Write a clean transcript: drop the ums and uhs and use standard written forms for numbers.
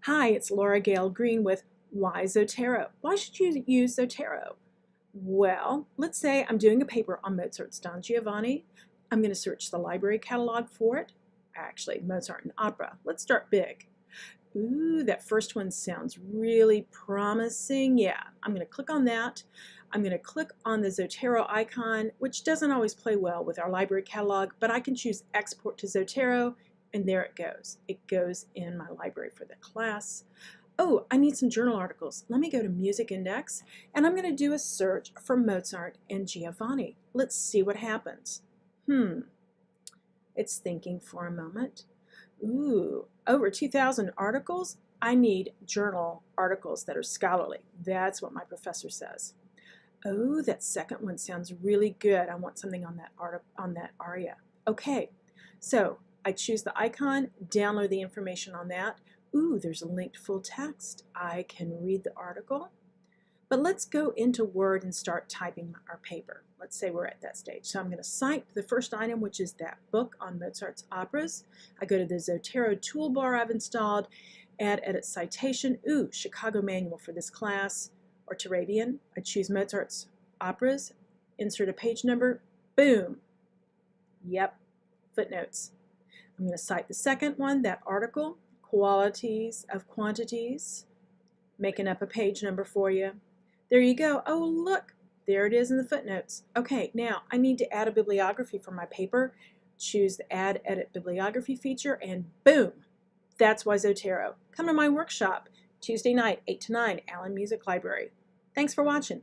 Hi, it's Laura Gale Green with Why Zotero? Why should you use Zotero? Well, let's say I'm doing a paper on Mozart's Don Giovanni. I'm going to search the library catalog for it. Actually, Mozart and opera. Let's start big. Ooh, that first one sounds really promising. Yeah, I'm going to click on that. I'm going to click on the Zotero icon, which doesn't always play well with our library catalog, but I can choose Export to Zotero, and there it goes. It goes in my library for the class. Oh, I need some journal articles. Let me go to Music Index, and I'm going to do a search for Mozart and Giovanni. Let's see what happens. It's thinking for a moment. Ooh, over 2,000 articles? I need journal articles that are scholarly. That's what my professor says. Oh, that second one sounds really good. I want something on that aria. Okay, so I choose the icon, download the information on that. Ooh, there's a linked full text. I can read the article. But let's go into Word and start typing our paper. Let's say we're at that stage. So I'm going to cite the first item, which is that book on Mozart's operas. I go to the Zotero toolbar I've installed, add edit citation. Ooh, Chicago Manual for this class, or Turabian. I choose Mozart's operas, insert a page number, boom. Yep, footnotes. I'm going to cite the second one, that article, Qualities of Quantities, making up a page number for you. There you go. Oh, look, there it is in the footnotes. Okay, now I need to add a bibliography for my paper. Choose the Add Edit Bibliography feature, and boom, that's why Zotero. Come to my workshop Tuesday night, 8 to 9, Allen Music Library. Thanks for watching.